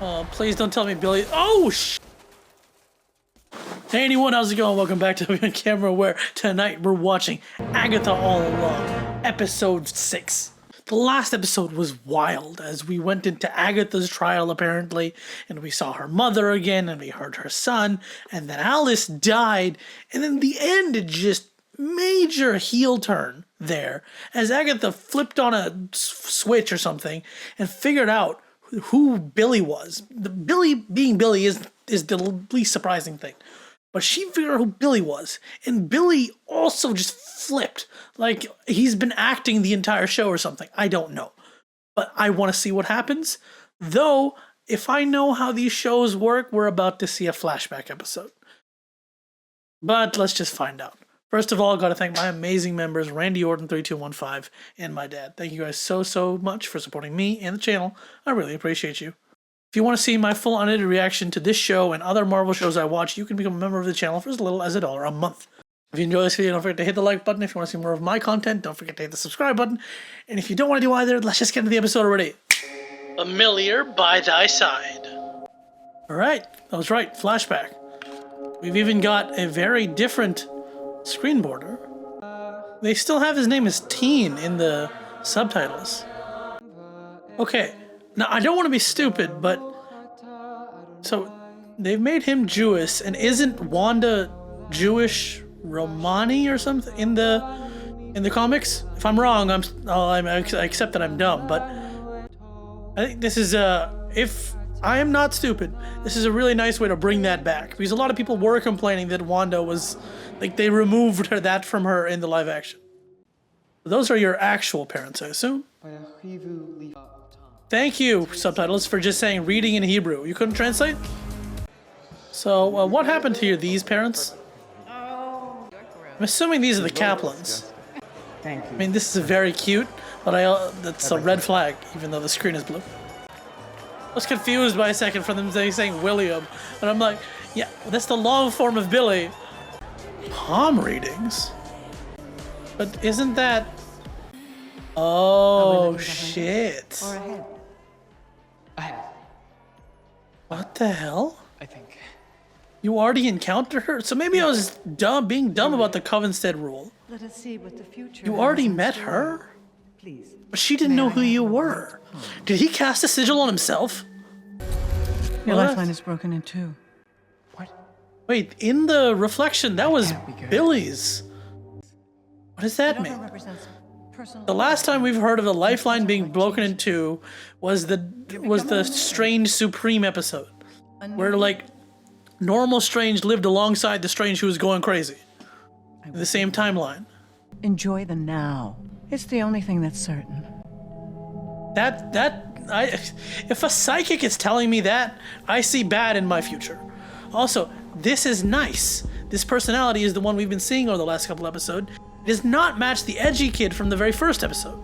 Oh, please don't tell me Billy. Oh, Hey anyone, how's it going? Welcome back to Abhi on Camera, where tonight we're watching Agatha All Along, episode 6. The last episode was wild as we went into Agatha's trial apparently, and we saw her mother again, and we heard her son, and then Alice died, and in the end it just major heel turn there as Agatha flipped on a switch or something and figured out who Billy was. The Billy being Billy is the least surprising thing. But she figured out who Billy was. And Billy also just flipped. Like he's been acting the entire show or something. I don't know. But I want to see what happens. Though, if I know how these shows work, we're about to see a flashback episode. But let's just find out. First of all, I got to thank my amazing members, Randy Orton 3215 and my dad. Thank you guys so much for supporting me and the channel. I really appreciate you. If you want to see my full unedited reaction to this show and other Marvel shows I watch, you can become a member of the channel for as little as $1 a month. If you enjoy this video, don't forget to hit the like button. If you want to see more of my content, don't forget to hit the subscribe button. And if you don't want to do either, let's just get into the episode already. Familiar by thy side. Alright, that was right, flashback. We've even got a very different screen border. They still have his name as Teen in the subtitles. Okay, now I don't want to be stupid, but so they've made him Jewish, and isn't Wanda Jewish Romani or something in the comics? If I'm wrong, I accept that I'm dumb, but I think this is if I am not stupid, this is a really nice way to bring that back, because a lot of people were complaining that Wanda was like they removed that from her in the live action. Those are your actual parents, I assume. Thank you, subtitles, for just saying reading in Hebrew. You couldn't translate? So, what happened to these parents? I'm assuming these are the Kaplans. Thank you. I mean, this is very cute, but that's a red flag, even though the screen is blue. I was confused by a second for them saying William, and I'm like, yeah, that's the long form of Billy. Palm readings? But isn't that... Oh, shit. Or ahead. Ahead. What the hell? I think. You already encountered her? So maybe I was being dumb about the Covenstead rule. Let us see what the future You already met her? Please. But she didn't know who you were. Did he cast a sigil on himself? Your What? lifeline is broken in two. What? Wait, in the reflection, that was can't be good. Billy's. What does that mean? Represents personal. The last time we've heard of a lifeline being broken in two was the Strange Supreme episode, where like normal Strange lived alongside the Strange who was going crazy in the same timeline. Enjoy the now. It's the only thing that's certain. If a psychic is telling me that, I see bad in my future. Also, this is nice. This personality is the one we've been seeing over the last couple episodes. It does not match the edgy kid from the very first episode.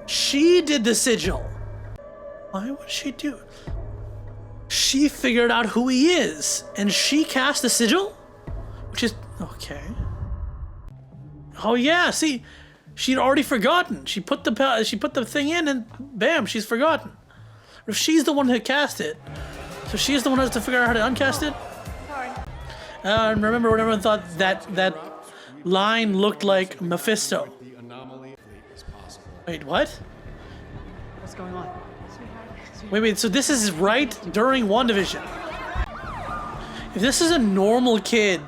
She did the sigil. Why would she do it? She figured out who he is, and she cast the sigil? Which is... okay. Oh yeah, see... She'd already forgotten. She put the thing in and bam, she's forgotten. If she's the one who cast it, so she's the one who has to figure out how to uncast it? Sorry. And remember when everyone thought that line looked like Mephisto. Wait, what? What's going on? Wait, so this is right during WandaVision. If this is a normal kid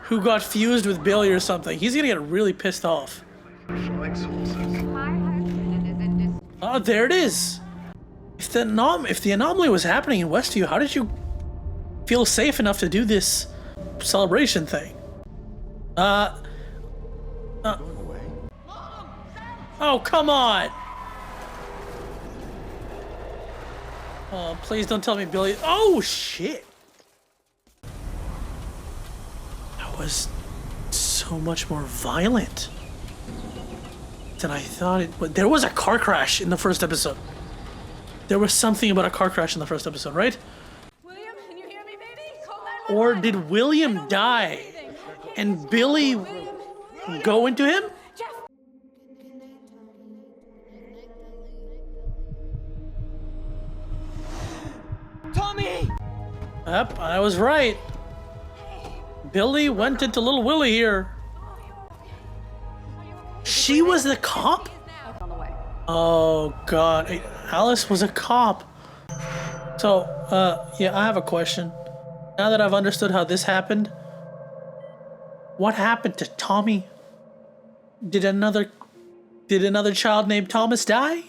who got fused with Billy or something, he's gonna get really pissed off. Oh, there it is. If the anomaly was happening in Westview, how did you feel safe enough to do this celebration thing? Oh, come on. Oh, please don't tell me Billy. Oh, shit. That was so much more violent than I thought it would. There was a car crash in the first episode. There was something about a car crash in the first episode, right? William, can you hear me, baby? Call Or did William die and Billy go into him? Jeff! Yep, I was right. Billy went into Little Willie here. She was the cop? Oh god, Alice was a cop. So, yeah, I have a question. Now that I've understood how this happened, what happened to Tommy? Did another child named Thomas die?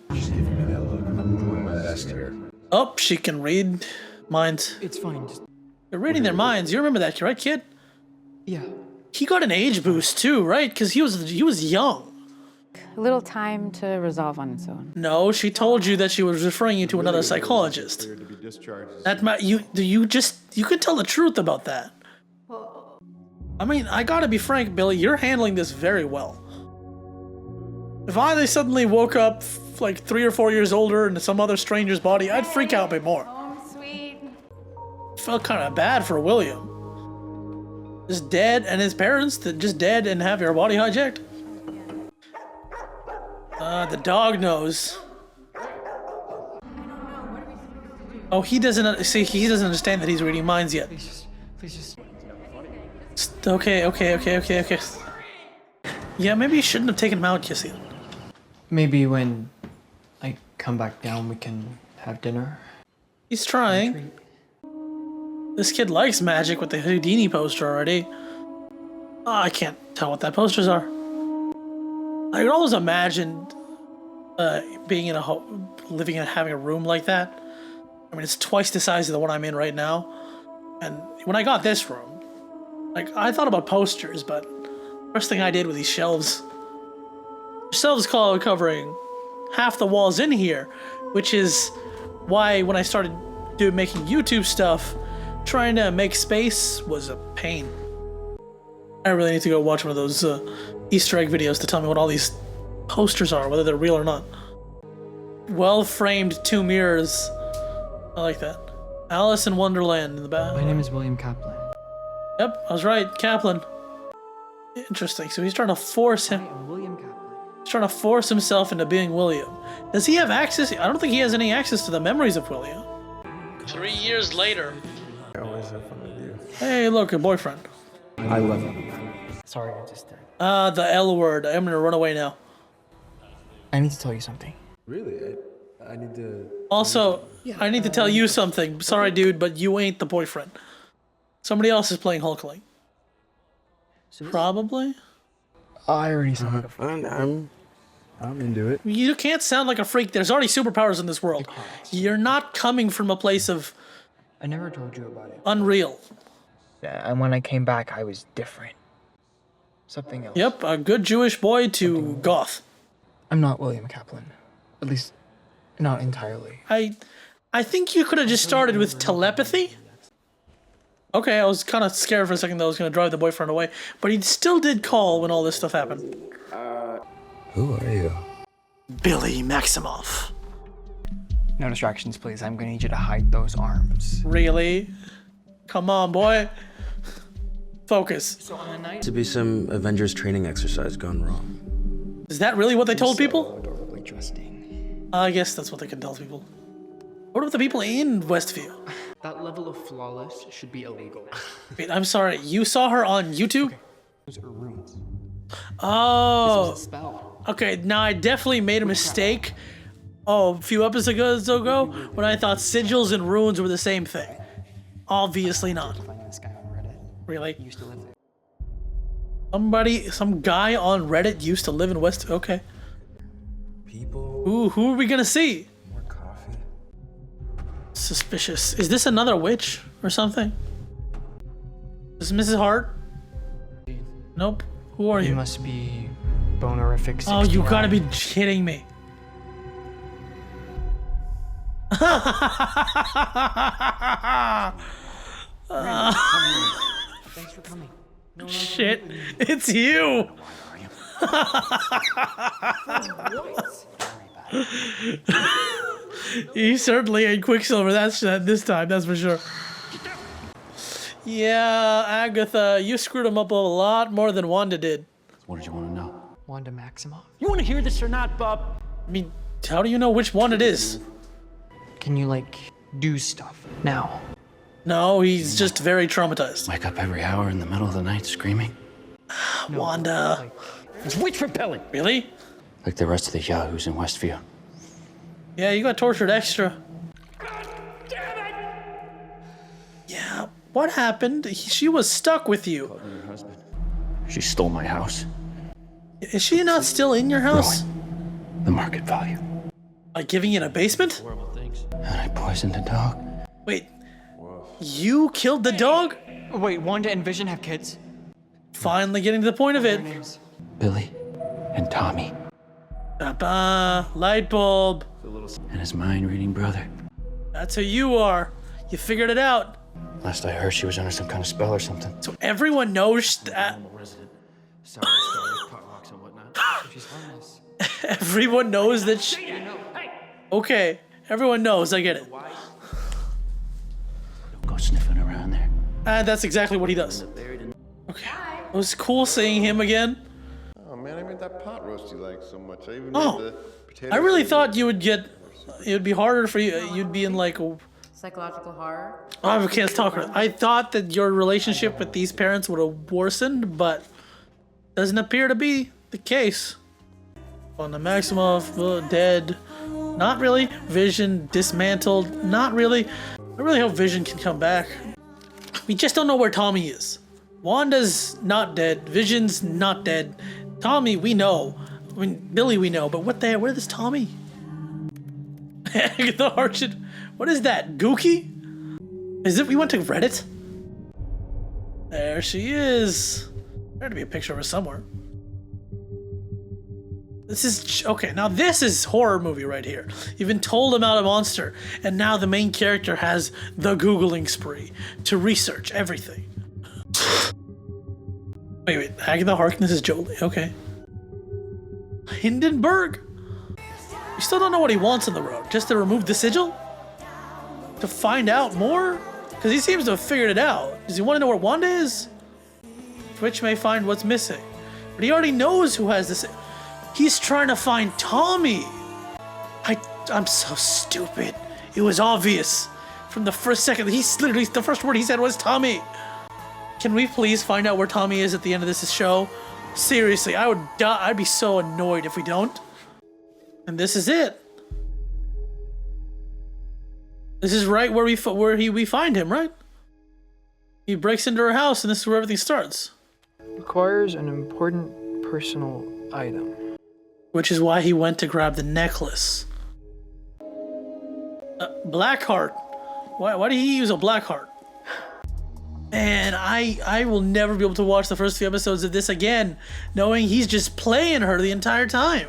I'm doing my best here. Oh, she can read minds. It's fine. Just You're reading their minds. You remember that, right, kid? yeah. He got an age boost too, right? Because he was young. A little time to resolve on its own. No, she told you that she was referring you to another psychologist. To be discharged. That you can tell the truth about that. I mean, I gotta be frank, Billy. You're handling this very well. If I suddenly woke up like 3 or 4 years older in some other stranger's body, I'd freak out a bit more. Home sweet. Felt kind of bad for William. Just dead, and his parents just dead and have your body hijacked. The dog knows. Oh, he doesn't see. He doesn't understand that he's reading minds yet. Please just. Okay. Yeah, maybe you shouldn't have taken him out, Kissy. Maybe when I come back down, we can have dinner. He's trying. This kid likes magic with the Houdini poster already. Oh, I can't tell what that posters are. I could always imagine being in living and having a room like that. I mean, it's twice the size of the one I'm in right now. And when I got this room, like, I thought about posters, but first thing I did with these shelves. Shelves covering half the walls in here, which is why when I started making YouTube stuff, trying to make space was a pain. I really need to go watch one of those Easter egg videos to tell me what all these posters are, whether they're real or not. Well-framed 2 mirrors. I like that. Alice in Wonderland in the back. My name is William Kaplan. Yep, I was right. Kaplan. Interesting. So he's trying to force him. I am William Kaplan. He's trying to force himself into being William. Does he have access? I don't think he has any access to the memories of William. 3 years later. I always have fun with you. Hey, look, a boyfriend. I love you. Sorry, I just. The L word. I'm gonna run away now. I need to tell you something. Really? I need to. Also, I need to tell you something. Sorry, dude, but you ain't the boyfriend. Somebody else is playing Hulkling. Probably. I already sound like a f- I'm into it. You can't sound like a freak. There's already superpowers in this world. You're not coming from a place of I never told you about it. unreal. And when I came back, I was different. Something else. Yep, a good Jewish boy to goth. I'm not William Kaplan. At least, not entirely. I think you could have just started with telepathy. Okay, I was kind of scared for a second that I was going to drive the boyfriend away, but he still did call when all this stuff happened. Who are you? Billy Maximoff. No distractions, please. I'm gonna need you to hide those arms. Really? Come on, boy. Focus. So on the night. To be some Avengers training exercise gone wrong. Is that really what they told people? Adorably trusting. I guess that's what they can tell people. What about the people in Westview? That level of flawless should be illegal. Wait, I'm sorry. You saw her on YouTube? Those are runes. Oh. This is a spell. Okay, now I definitely made a mistake. Oh, a few episodes ago when I thought sigils and runes were the same thing. Obviously not. Finding this guy on Reddit. Really? He used to live there. Some guy on Reddit used to live in West. Okay. People. Ooh, who are we gonna see? More coffee. Suspicious. Is this another witch or something? Is this Mrs. Hart? Nope. Who are You you? must be bonerific 69. Oh, you gotta be kidding me. Thanks for coming. Shit, it's you. You certainly ain't Quicksilver. That's this time. That's for sure. Yeah, Agatha, you screwed him up a lot more than Wanda did. What did you want to know? Wanda Maximoff. You want to hear this or not, Bob? I mean, how do you know which one it is? Can you, like, do stuff now? No, he's just very traumatized. Wake up every hour in the middle of the night screaming. Wanda. It's witch repelling. Really? Like the rest of the yahoos in Westview. Yeah, you got tortured extra. Yeah, what happened? She was stuck with you. She stole my house. Is she not still in your house? The market value. Like giving you in a basement? And I poisoned the dog. Wait, you killed the dog? Wait, Wanda and Vision have kids? Finally getting to the point of it. Names. Billy and Tommy. Light bulb. And his mind-reading brother. That's who you are. You figured it out. Last I heard, she was under some kind of spell or something. So everyone knows that. Everyone knows that she... Okay, everyone knows, I get it. Don't go sniffing around there. And that's exactly what he does. Okay, it was cool seeing him again. Oh man, I made that pot roast you like so much. I even Oh, made the potato I really soup. thought you would get... It would be harder for you. You'd be in like... Psychological horror. Oh, I can't talk. I thought that your relationship with these parents would have worsened, but doesn't appear to be the case. On the Maximoff, dead. Not really. Vision dismantled. Not really. I really hope Vision can come back. We just don't know where Tommy is. Wanda's not dead. Vision's not dead. Tommy, we know. I mean, Billy, we know. But where is Tommy? Agatha Harkness. What is that? Gookie? Is it? We went to Reddit? There she is. There had to be a picture of her somewhere. This is okay. Now this is horror movie right here. You've been told about a monster, and now the main character has the Googling spree to research everything. Wait. Agatha Harkness is Jolie. Okay. Hindenburg. We still don't know what he wants on the road. Just to remove the sigil? To find out more? Because he seems to have figured it out. Does he want to know where Wanda is? Twitch may find what's missing. But he already knows who has this. He's trying to find Tommy. I'm so stupid. It was obvious. From the first second, he's literally, the first word he said was Tommy. Can we please find out where Tommy is at the end of this show? Seriously, I would die. I'd be so annoyed if we don't. And this is it. This is right where we find him, right? He breaks into her house, and this is where everything starts. Requires an important personal item. Which is why he went to grab the necklace. Blackheart. Why did he use a Blackheart? And I will never be able to watch the first few episodes of this again, knowing he's just playing her the entire time.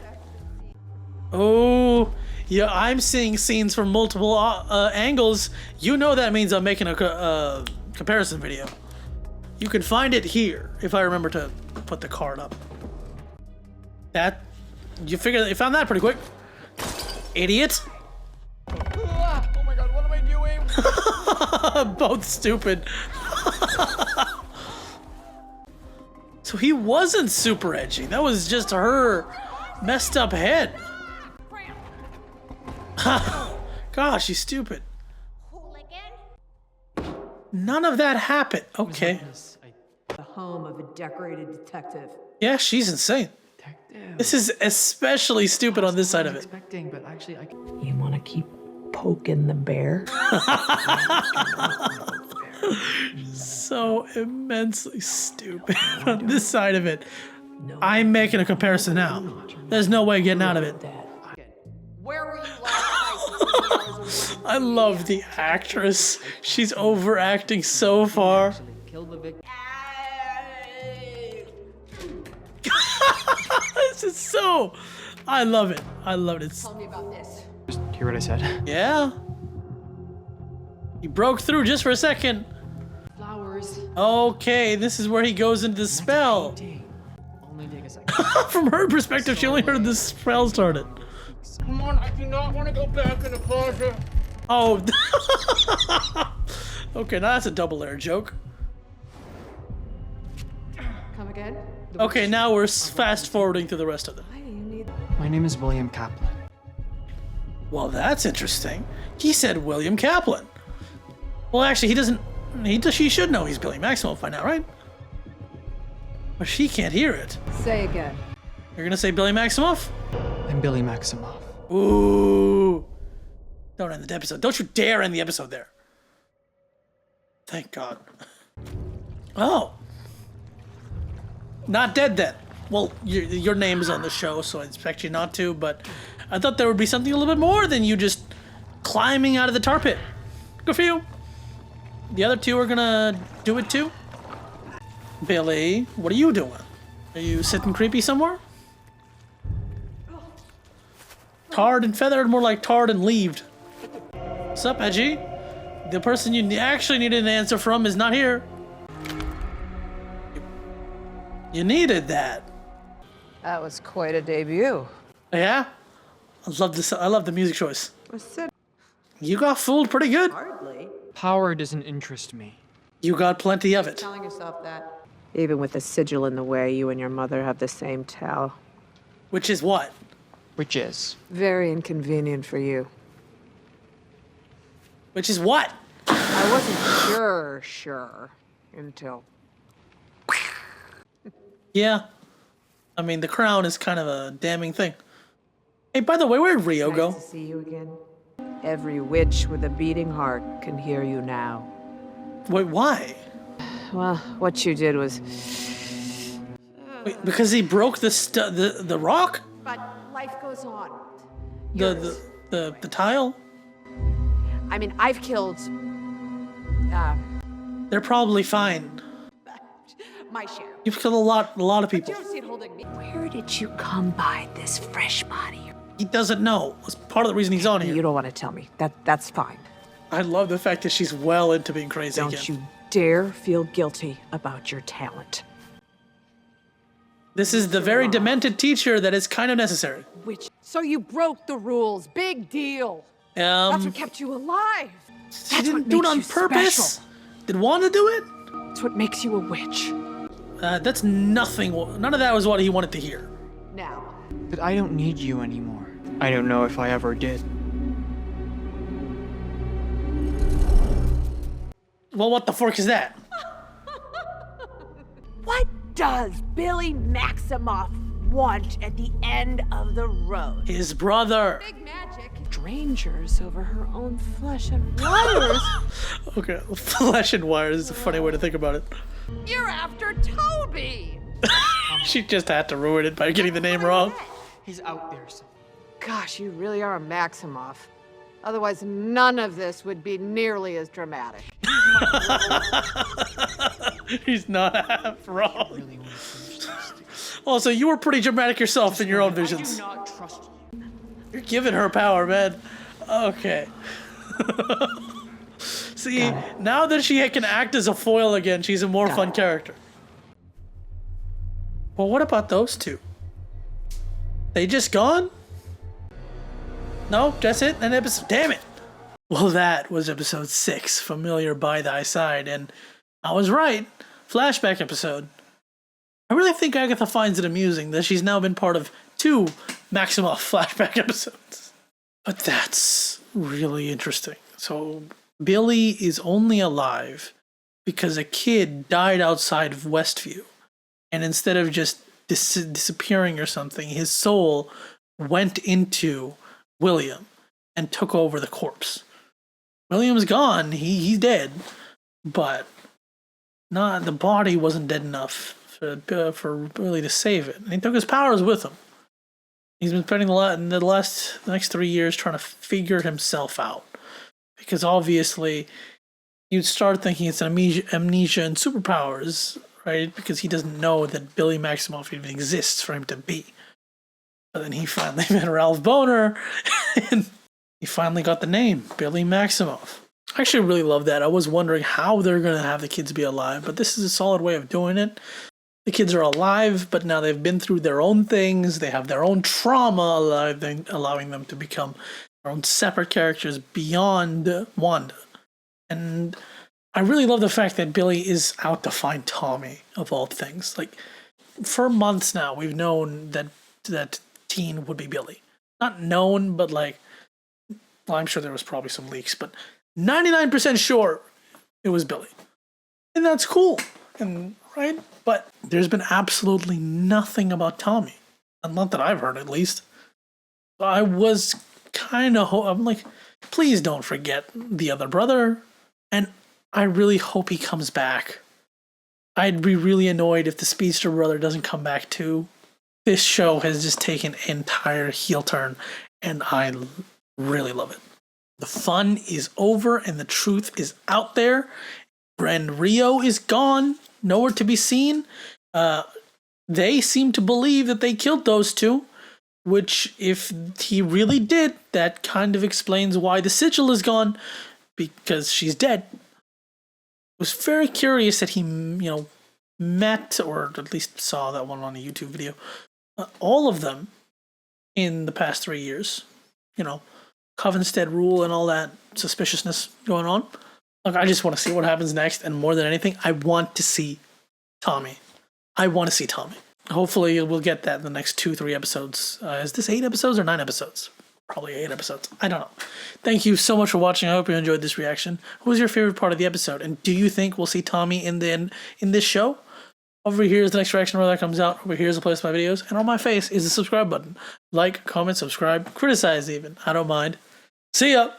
Oh, yeah, I'm seeing scenes from multiple angles. You know that means I'm making a comparison video. You can find it here if I remember to put the card up. You found that pretty quick, idiot. Oh my god, what am I doing? Both stupid. So he wasn't super edgy. That was just her messed up head. Gosh, she's stupid. None of that happened. Okay. The home of a decorated detective. Yeah, she's insane. This is especially stupid on this side of it. But actually, You want to keep poking the bear? So immensely stupid on this side of it. I'm making a comparison now. There's no way getting out of it. Where were you last night? I love the actress. She's overacting so far. This is so... I love it. I love it. Tell me about this. just hear what I said. Yeah. He broke through just for a second. Flowers. Okay, this is where he goes into the spell. Only take a second. From her perspective, she only heard the spell started. Come on, I do not want to go back in the closet. Oh. Okay, now that's a double layer joke. Come again? Okay, now we're fast forwarding through the rest of them. Why do you need... My name is William Kaplan. Well, that's interesting. He said William Kaplan. Well, actually, he doesn't... She should know he's Billy Maximoff by now, right? But she can't hear it. Say again. You're gonna say Billy Maximoff? I'm Billy Maximoff. Ooh. Don't end the episode. Don't you dare end the episode there. Thank God. Oh. Not dead then. Well, your name is on the show, so I expect you not to, but I thought there would be something a little bit more than you just climbing out of the tar pit. Good for you. The other two are gonna do it too. Billy, what are you doing? Are you sitting creepy somewhere? Tarred and feathered, more like tarred and leaved. What's up, Edgy? The person you actually needed an answer from is not here. You needed that. That was quite a debut. Yeah? I love this. I love the music choice. What's it? You got fooled pretty good. Hardly. Power doesn't interest me. You got plenty of it. Telling yourself that. Even with the sigil in the way, you and your mother have the same tell. Which is what? Which is? Very inconvenient for you. Which is what? I wasn't sure, until... Yeah. I mean, the crown is kind of a damning thing. Hey, by the way, where'd Rio go? Nice to see you again. Every witch with a beating heart can hear you now. Wait, why? Well, what you did was... Wait, because he broke the rock? But life goes on. The tile? I mean, I've killed... They're probably fine. my share. You've killed a lot of people. You don't see it holding me. Where did you come by this fresh body? He doesn't know. It's part of the reason he's on here. You don't want to tell me. That's fine. I love the fact that she's well into being crazy again. Don't you dare feel guilty about your talent. This is the very demented teacher that is kind of necessary. Which? So you broke the rules. Big deal. That's what kept you alive. She didn't do it on purpose. Did Wanda do it? That's what makes you a witch. That's nothing. None of that was what he wanted to hear. Now. But I don't need you anymore. I don't know if I ever did. Well, what the fork is that? What does Billy Maximoff want at the end of the road? His brother. Big magic. Strangers over her own flesh and wires. Okay, flesh and wires is a funny way to think about it. You're after Toby. She just had to ruin it by getting the name wrong. He's out there somewhere. Gosh, you really are a Maximoff. Otherwise, none of this would be nearly as dramatic. He's not half wrong. Also, you were pretty dramatic yourself in your own visions. I do not trust you. You're giving her power, man. Okay. See, now that she can act as a foil again, she's a more fun character. Well, what about those two? They just gone? No, that's it? An episode? Damn it! Well, that was episode 6, Familiar by Thy Side, and I was right. Flashback episode. I really think Agatha finds it amusing that she's now been part of 2 Maximoff flashback episodes. But that's really interesting. So, Billy is only alive because a kid died outside of Westview. And instead of just disappearing or something, his soul went into William and took over the corpse. William's gone. He's dead. But the body wasn't dead enough for Billy to save it. And he took his powers with him. He's been spending the next 3 years trying to figure himself out. Because obviously, you'd start thinking it's amnesia and superpowers, right? Because he doesn't know that Billy Maximoff even exists for him to be. But then he finally met Ralph Boner, and he finally got the name, Billy Maximoff. I actually really love that. I was wondering how they're going to have the kids be alive, but this is a solid way of doing it. The kids are alive, but now they've been through their own things. They have their own trauma, allowing them to become their own separate characters beyond Wanda. And I really love the fact that Billy is out to find Tommy, of all things. Like, for months now, we've known that teen would be Billy. Not known, but like, well, I'm sure there was probably some leaks, but 99% sure it was Billy. And that's cool, and right? But there's been absolutely nothing about Tommy. Not that I've heard, at least. I was kind of, I'm like, please don't forget the other brother. And I really hope he comes back. I'd be really annoyed if the speedster brother doesn't come back too. This show has just taken an entire heel turn, and I really love it. The fun is over, and the truth is out there. And Rio is gone, nowhere to be seen. They seem to believe that they killed those two, which, if he really did, that kind of explains why the sigil is gone, because she's dead. I was very curious that he, met, or at least saw that one on a YouTube video, all of them in the past 3 years. Covenstead rule and all that suspiciousness going on. Look, I just want to see what happens next, and more than anything, I want to see Tommy. Hopefully we'll get that in the next 2-3 episodes. Is this 8 episodes or 9 episodes? Probably 8 episodes. I don't know. Thank you so much for watching. I hope you enjoyed this reaction. What was your favorite part of the episode? And do you think we'll see Tommy in this show? Over here is the next reaction where that comes out. Over here is a place for my videos. And on my face is the subscribe button. Like, comment, subscribe, criticize even. I don't mind. See ya!